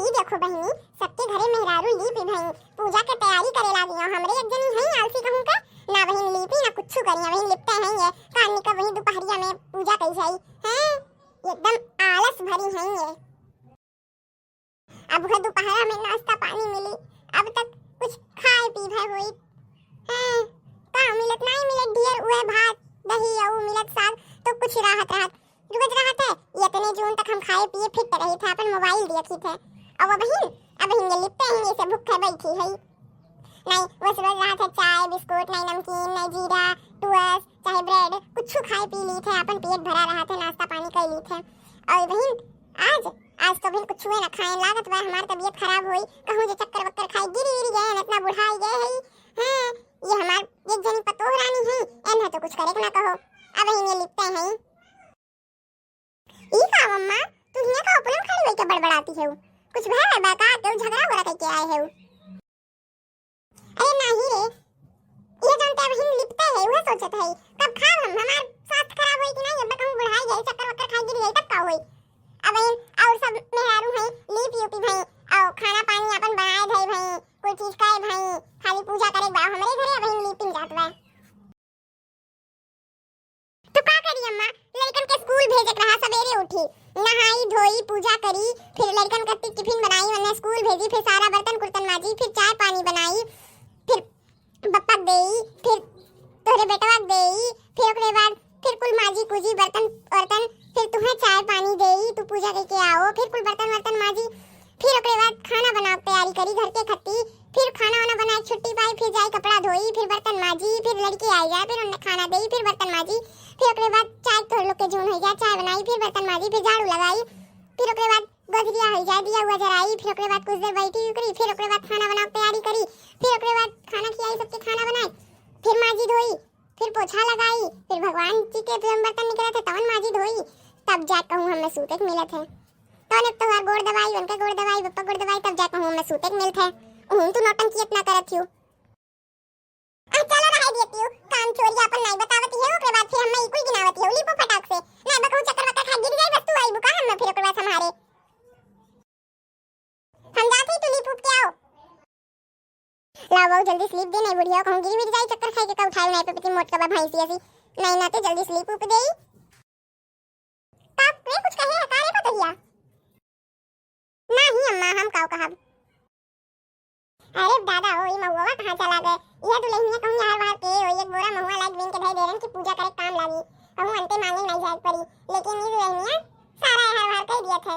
ई देखो बहिनी, सबके घरे मेहरारू लीपी भई पूजा के तैयारी करे लागी। हमरे एक जनी हई आलसी कहूं का ना बहिन लीपी ना कुछ करिया। बहिन लिपते हैं ये कानी का वही दोपहरिया में पूजा कई जाई हैं, एकदम आलस भरी हैं ये। अब घर दोपहरा में नाश्ता पानी मिली, अब तक कुछ खाए पी भर होई हैं का मिलत नहीं मिलत ढेर उहे भात दही और मिलत साग तो कुछ राहत रुक राहत है। इतने जून तक हम खाए पिए फिट रहे थे, अपन मोबाइल देखी थे। अब बहिन ये लिपटे हैं से भूखे बैठी है नहीं, बस रोज राहत है चाय बिस्कुट नहीं नमकीन नहीं जीरा टूस चाहे ब्रेड कुछ खाए पी ली थे, अपन पेट भरा रहा था नाश्ता पानी कर ली थे। और बहिन आज तो बहिन कुछ ना खाए लागत बा, हमारी तबीयत खराब हुई कहूं जे चक्कर वक्कर खाई गिरी गए इतना बुढ़ाई गए है हां। ये हमार एक जनी पतोह रानी है एन तो कुछ करे ना कहो। अब बहिन ये लिपटे हैं ई का मम्मा तू हिने का उपलम खाली वही के बड़बड़ाती है, कुछ भय है बाका तो झगड़ा हो रहा के आए है। अरे नहीं रे ये जानते बहिन लिपटे है वह सोचत है कब खा हम हमार स्वास्थ्य खराब होई कि नहीं, अब कहूं बुढ़ाई गई चक्कर वक्कर खाई गिर गई तब का होई। अब बहिन और सब मेहरारू है लीप यूपी भाई और खाना पानी अपन बनाए धई भाई कोई चीज खाए भाई खाली पूजा करे बा हमरे घरे बहिन लीपिन जात बा। तो का करी अम्मा लड़कन के स्कूल भेजत रहा, सवेरे उठी नहाई धोई पूजा करी फिर लड़कन का टिफिन बनाई वरना स्कूल भेजी फिर सारा बर्तन कुर्तन माजी फिर चाय पानी बनाई फिर बप्पा देई फिर तोरे बेटवा देई फिर ओकरे बाद फिर कुल माजी कुजी बर्तन फिर तुम्हें चाय पानी देई तू पूजा करके आओ फिर कुल बर्तन माजी फिर ओकरे बाद खाना बनाओ तैयारी करी घर के खत्ती फिर खाना वाना बनाए छुट्टी पाई फिर जाई कपड़ा धोई फिर बर्तन माजी फिर लड़की आई जाए फिर उन्हें खाना देई फिर बर्तन माजी फिर ओकरे बाद चाय तो लोग के जून हो जाए चाय बनाई फिर बर्तन माजी फिर झाड़ू लगाई फिर ओकरे बाद गोधरिया हो जाए दिया हुआ जराई फिर ओकरे बाद कुछ देर बैठी करी फिर ओकरे बाद खाना बनाओ तैयारी करी फिर ओकरे बाद खाना खिलाई सबके खाना बनाए फिर माजी धोई फिर पोछा लगाई फिर भगवान जी के बर्तन निकले थे तवन माजी धोई तब जा कहूं हमें सूते मिले थे तो ने तो गोड़ दवाई उनके गोड़ दवाई बप्पा गोड़ दवाई तब जा कहूं हमें सूते मिल थे तू नौटंकी इतना करत हूं। चलो रहा देती हूं काम चोरी अपन नहीं बतावती है ओकरे बाद फिर हम इकुल गिनावती है लिपो फटाक से नहीं बकऊ चक्कर वक्कर खा गिर जाए बस तू आई बुका हम फिर ओकरे बाद हमारे हम जाते तू लिप के आओ ला वो जल्दी स्लीप दे नहीं बुढ़िया कहूं गिर जाए चक्कर खाए के का उठाए नहीं पे पति मोट का भैंसी ऐसी नहीं ना तो जल्दी स्लीप उप देई तब मैं कुछ कहे हकारे पतहिया नहीं अम्मा हम काऊ कहब। अरे दादा ओ ई महुआ कहां चला गए यह दुल्हनिया कहूं यार बाहर के ओ एक बोरा महुआ लाइक बिन के धई देरन की पूजा करे काम लागी कहूं अंते मांगे नहीं जाए पड़ी लेकिन ई दुल्हनिया सारा यार बाहर कह दिया थे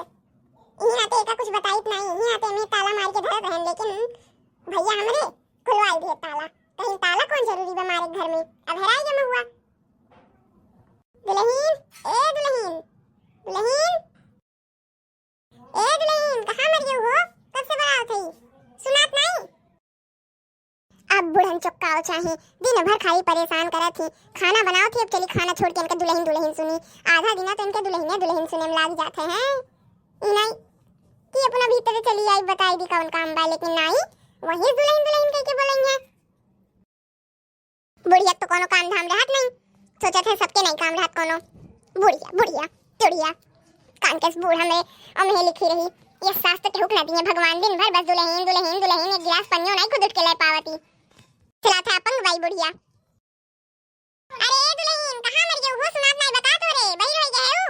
ई आते का कुछ बताई नहीं ई आते में ताला मार के धर रहन लेकिन भैया हमरे खुलवाई दिए ताला कहीं ताला कौन जरूरी बा हमारे घर में अब हराई के महुआ दुल्हन ए दुल्हन दुल्हन ए दुल्हन कहां मर गई हो कब से बड़ा थई सुनात नहीं। अब बुढ़न चुपकाओ चाहे दिन भर खाली परेशान करत थी खाना बनाओ थी अब चली खाना छोड़ के इनका दुल्हन सुनी आधा दिन तो इनके दुल्हन सुने में लाग जाते हैं नहीं कि अपना भीतर चली आई बताई दी कौन काम बा लेकिन नहीं वही दुल्हन कह के बोलेंगे बुढ़िया तो कोनो काम धाम रहत नहीं सोचा थे सबके नहीं काम रहत कोनो बुढ़िया टुड़िया कान के बूढ़ा में अमहे लिखी रही ये शास्त्र के हुक्म दिए भगवान दिन भर बस दुल्हन एक गिलास पन्नियों नहीं खुद उठ के ले पावती चला था अपन भाई बुढ़िया। अरे दुल्हन कहां मर गई हो सुनात नहीं बता तो रे भाई रह गए हो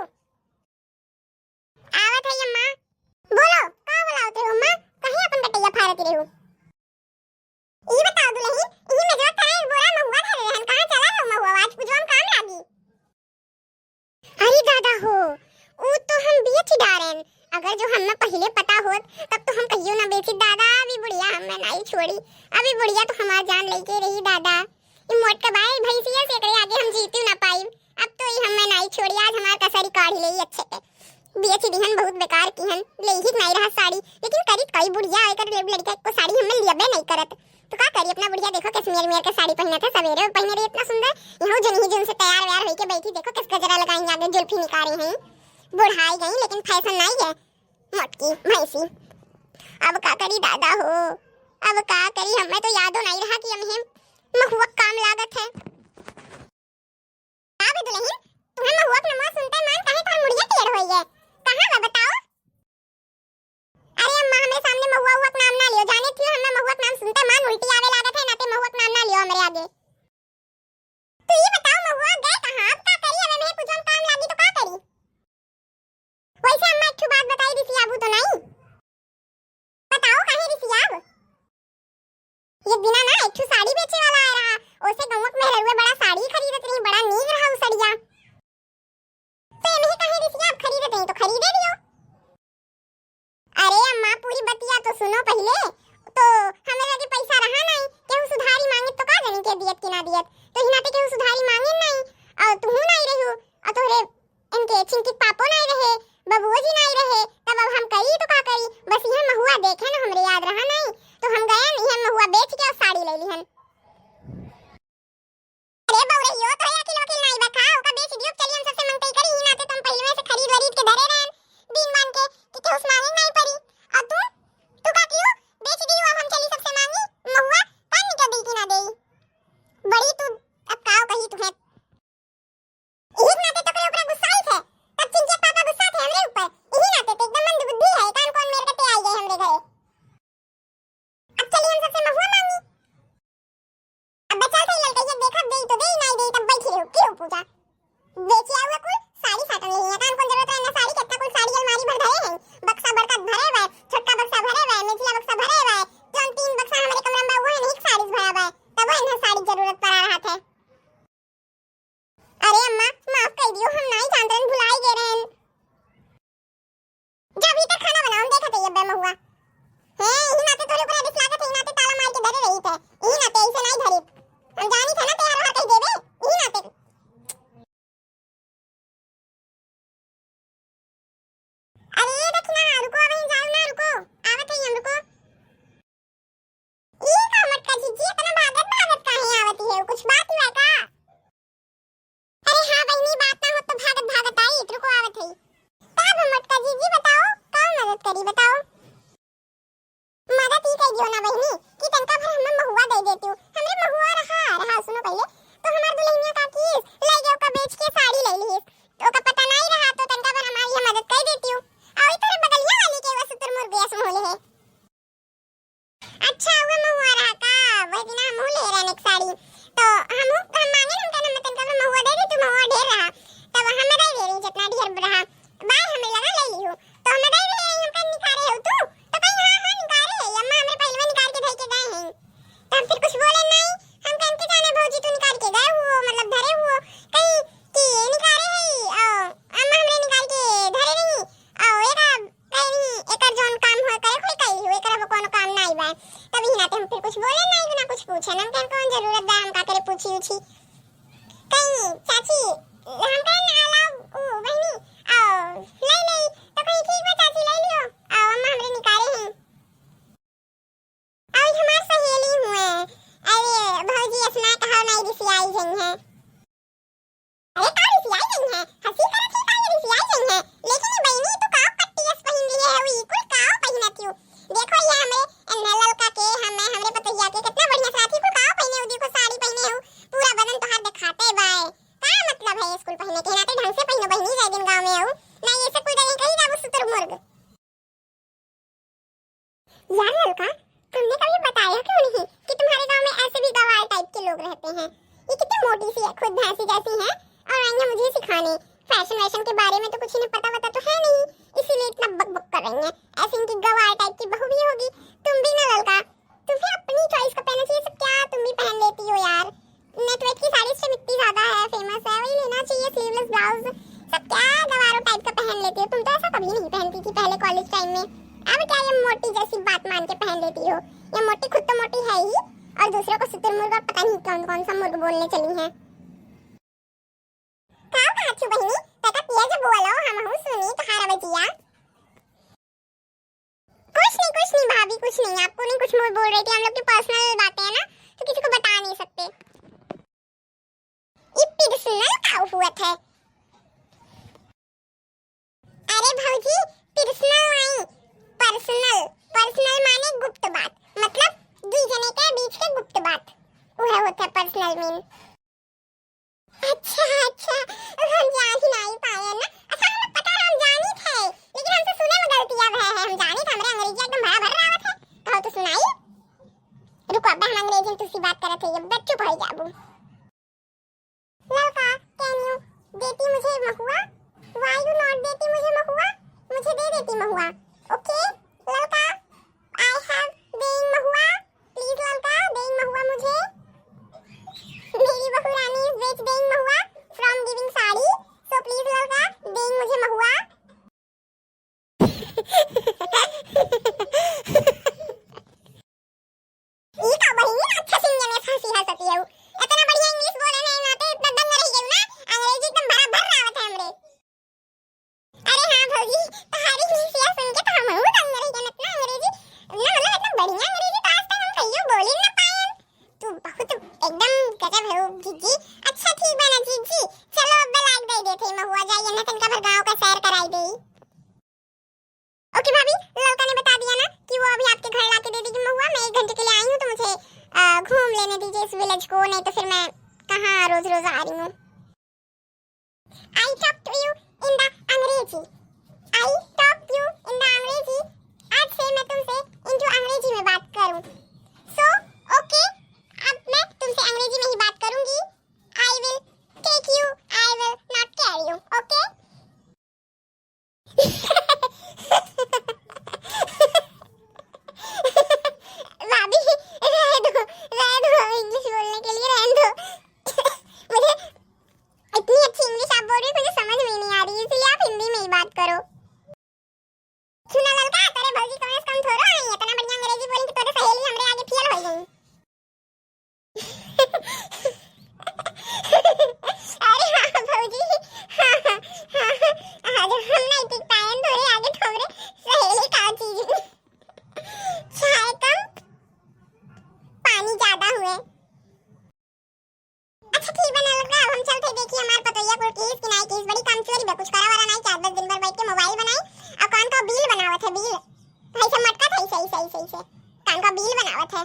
आवत है अम्मा बोलो का बुलाओते हो अम्मा कहीं अपन बटैया फारती रहो ई बताओ दुल्हन ई में जो तारे बोरा महुआ धरे रहन कहां चला हो महुआ आज पूजवा में काम लागी। अरे दादा हो वो तो हम बेच डारेन अगर जो हमें पहले पता होत तब तो हम कहियो ना बेची दादा अभी बुढ़िया हमें नहीं छोड़ी अभी बुढ़िया तो हमार जान लेके रही दादा ये मोट का भाई भैंसिया से करे आगे हम जीती ना पाई अब तो ये हमें नहीं छोड़ी आज हमार कसरी काढ़ी ले अच्छे पे बेची दिहन बहुत बेकार किहन ले ही नहीं रहा साड़ी लेकिन करी कई बुढ़िया आकर लड़का को साड़ी हमें लियाबे नहीं करत तो का करी अपना बुढ़िया देखो कश्मीर में के साड़ी पहना था सवेरे पहने रही इतना सुंदर यहां जनी जन से तैयार व्यार होके बैठी देखो किस गजरा लगाएंगे आगे जुल्फी निकाल रही हैं बुढ़ाई गई लेकिन फैशन नहीं है मोटकी भैंसी। अब का करी दादा हो अब का करी हमें तो यादो नहीं रहा कि हमें महुआ काम लागत है। अबे दुल्हन तुम्हें महुआ के नाम सुनते मान काहे तो मुड़िया टेढ़ होई है कहां है बताओ। अरे अम्मा हमें तो नहीं? बताओ काहे रिसियाब? ये बिना ना एक ठो साड़ी बेचे वाला आ रहा, ओसे गौवक में रउआ बड़ा साड़ी खरीदत रही, बड़ा नीक रहा उ साड़िया। तो एमे काहे रिसियाब? खरीदत रही तो खरीदे दियो। अरे अम्मा पूरी बतिया तो सुनो पहले। तो हमें लगे पैसा रहा नहीं, केहू सुधारी मांगे तो का जानी के दियत कि ना दियत। तो हिनाते केहू सुधारी मांगे नहीं, और तू नहीं रहू, और तोहरे इनके चिंकी पापो नहीं रहे, बबुओ जी नहीं रहे, तब अब हम करी तो का करी। बस यह महुआ देखे ना हमरे याद रहा नहीं, तो हम गए यह महुआ बेच के और साड़ी ले लीहन। अरे बौरहियो तो या किलो किलो नहीं बखा ओका बेच दियो, चलिए हम सबसे मंगतई करी ही नाते तुम पहले से खरीद वरीद के धरे रहन दिन बान के कि केहू मांगे नहीं पड़ी। और तू का कियो बेच दियो, अब हम चली सबसे मांगी महुआ कान निकल दी कि ना देई। बड़ी तू अब काओ कही तू है इही नाते तो ऊपर गुस्सा आई थे, तब चिंकी पापा गुस्सा थे हमरे ऊपर, इही नाते तो एकदम मंद बुद्धि है, कान कौन मेरे कते आई गए हमरे घरे। अब चलिए हम सबसे महुआ मांगी। अब बचल थे ललका ये देखब देई तो देई नहीं देई तब बैठी रहू क्यों पूजा बेची आउए कुल साड़ी साटन ले कान कौन जरूरत है ना साड़ी कितना कुल साड़ी अलमारी भर धरे हैं, बक्सा बड़का भरे हुए, छोटका बक्सा भरे हुए, मेचला बक्सा भरे हुए, जोन तीन बक्सा हमारे कमरा में वो है नहीं साड़ी भरा हुआ है, तब इन्हें साड़ी जरूरत पड़ा रहा था। अरे अम्मा माफ कर दियो, हम नहीं जानते भुला ही गए रहन। जब भी तक खाना बनाऊं देखा तो ये बे महुआ है ही नाते थोड़े ऊपर डिस लागत है, नाते ताला मार के धरे रही थे, ही नाते ऐसे नहीं धरी हम जानी थे ना तेरा रहा कह देबे, ही नाते। अरे दक्षिणा रुको, अब जाओ ना, रुको आवत है हम रुको। ये का मटका जीजी इतना भागत भागत काहे आवती है, कुछ बात ही है का? अरे हां बहनी बात ना हो तो भागत भागत आई, रुको आवत है। तब मटका जीजी बताओ कौन मदद करी बताओ। मदद ही कह दियो ना बहनी कि तनका भर हम महुआ दे देती हूं, हमरे महुआ रहा सुनो पहले तो हमार दुल्हनिया का की ले गयो का बेच के साड़ी ले ली, तो का पता नहीं रहा तो तनका भर हमारी ये मदद कर देती हूं। और इधर बगलिया वाली के वसु तुर मुर्ग गैस मोले है। अच्छा वो महुआ रहा का वह दिन हम ले रहे एक साड़ी, तो हम मांगे हम कहना मैं तनका महुआ दे दे, तू महुआ ढेर रहा तब हम दे दे रही जितना ढेर रहा बाहर हमें लगा ले लियो, तो हम दे दे रही हम कहीं निकारे हो तू तो कहीं हां हां निकारे अम्मा हमरे पहले निकाल के धई के गए हैं, तब फिर कुछ बोले नहीं हम कह के जाने भौजी तू निकाल के गए हो मतलब धरे हो कहीं कि निकारे है अम्मा हमरे निकाल के धरे नहीं और एका कहीं एकर जोन काम हो करे कोई कही हो एकर वो कोनो काम नहीं बा, तब ही नाते हम फिर कुछ बोले नहीं ना कुछ पूछे ना कौन कौन जरूरत बा हम का करे पूछी उछी कहीं चाची हम कह ना लाओ ओ बहनी आओ ले ले तो कहीं ठीक बा चाची ले लियो आओ अम्मा हमरे निकाले हैं। और हमार सहेली हुए अरे भौजी अपना कहा नहीं रिसियाई जंग है, अरे का रिसियाई जंग है हंसी करत है का रिसियाई जंग है, लेकिन ये बहनी तो काव कट्टीस पहन ली है हुई कुल काव पहनत हूं, देखो ये हमरे नलल का के हमरे पतैया के कितना बढ़िया साथी कुल काव पहने हो, देखो साड़ी पहने हो पूरा बदन तो हाथ दिखाते बाय का मतलब है स्कूल पहने के नाते ढंग से पहनो बहनी जाए दिन गांव में हो नहीं ऐसे कोई जगह कहीं जाबो सुतर मुर्ग। यार ललका तुमने कभी बताया क्यों नहीं कि तुम्हारे गांव में ऐसे भी गवार टाइप के लोग रहते हैं, ये कितनी मोटी सी है खुद भैंसी जैसी है और आई है मुझे सिखाने, फैशन वैशन के बारे में तो कुछ इन्हें पता तो है नहीं इसीलिए इतना बकबक कर रही हैं, ऐसे इनकी गवार टाइप की बहू भी होगी, तुम भी ना ललका तुम्हें अपनी चॉइस का पहनना चाहिए, सब क्या तुम भी पहन लेती हो यार, नेटवेट की साड़ी से इतनी ज्यादा है फेमस है वही लेना चाहिए, स्लीवलेस ब्लाउज सब क्या गवारों टाइप का पहन लेती हो, तुम तो ऐसा कभी नहीं पहनती थी पहले कॉलेज टाइम में, अब क्या ये मोटी जैसी बात मान के पहन लेती हो, ये मोटी खुद तो मोटी है ही और दूसरों को शुतुरमुर्ग और पता नहीं कौन कौन सा मुर्ग बोलने चली हैं। काव कहा छु बहनी तका पिया जब बोलो हम हूं सुनी कहां रवजिया। कुछ नहीं भाभी कुछ नहीं, आपको नहीं कुछ बोल रही थी, हम लोग की पर्सनल बातें हैं ना तो किसी को बता नहीं सकते। ये पर्सनल काव हुआ है। अरे भौजी पर्सनल नहीं पर्सनल माने गुप्त बात, मतलब दुई जने के बीच के गुप्त बात वह होता है पर्सनल मीन। अच्छा हम जान ही नहीं पाए ना, अच्छा हमें पता है हम जानी थे लेकिन हमसे सुने में गलती अब है हम जानी थे हमरे अंग्रेजी एकदम भरा भर रहा था कहो तो सुनाई। रुको अब हम अंग्रेजी में तुसी बात करत है ये बच्चों भाई जाबू। लड़का कैन यू देती मुझे महुआ, व्हाई यू नॉट देती मुझे महुआ, मुझे दे देती महुआ बिल भाई सब मटका था सही सही सही से कान का बिल बनावत है।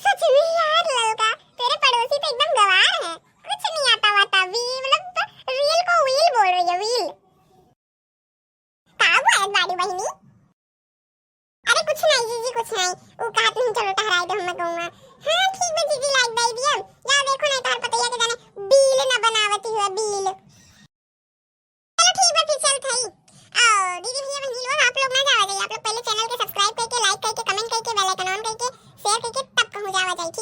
सच में यार लड़का तेरे पड़ोसी तो एकदम गवार है, कुछ नहीं आता वाता भी मतलब रील को व्हील बोल रही है व्हील। का हुआ है बड़ी बहनी? अरे कुछ नहीं जीजी कुछ नहीं, वो कहत नहीं चलो ठहराई दो मैं कहूंगा। हां ठीक है जीजी लाइक दे दिया या देखो नहीं तार पता के जाने बिल ना बनावती हुआ बिल। चलो ठीक है फिर चल थई और दीदी भैया बहनी लोग आप लोग ना जावा जाइए, आप लोग पहले चैनल के सब्सक्राइब करके लाइक करके कमेंट करके बेल आइकन ऑन करके शेयर करके तब कहूं जावा जाइए।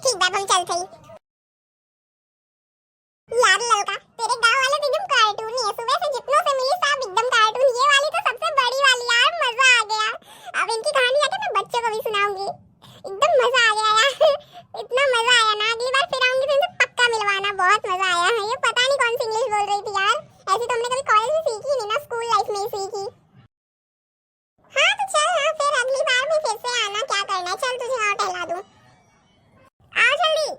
ठीक बा हम चल थई। यार लड़का तेरे गांव वाले तो एकदम कार्टून ही है, सुबह से जितनों से मिली सब एकदम कार्टून, ये वाली तो सबसे बड़ी वाली यार मजा आ गया। अब इनकी कहानी आके मैं बच्चों को भी सुनाऊंगी, एकदम मजा आ गया यार। इतना मजा आया ना अगली बार फिर आऊंगी तो इनसे पक्का मिलवाना, बहुत मजा आया है। ये पता नहीं कौन सी इंग्लिश बोल रही थी यार, ऐसे तो हमने कभी कॉलेज में सीखी नहीं ना, स्कूल लाइफ में ही सीखी। हाँ तो चल ना फिर अगली बार भी फिर से आना, क्या करना है चल तुझे और टहला दूं, आओ जल्दी।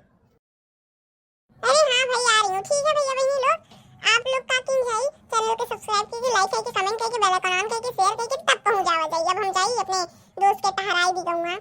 अरे हाँ भाई आ रही हूँ, ठीक है भैया बहनी लोग आप लोग का किन है चैनल को सब्सक्राइब कीजिए, लाइक करके कमेंट करके बेल आइकन ऑन करके शेयर करके तब पहुंच जावा जाइए। अब हम जाइए अपने दोस्त के ठहराई भी कहूँगा।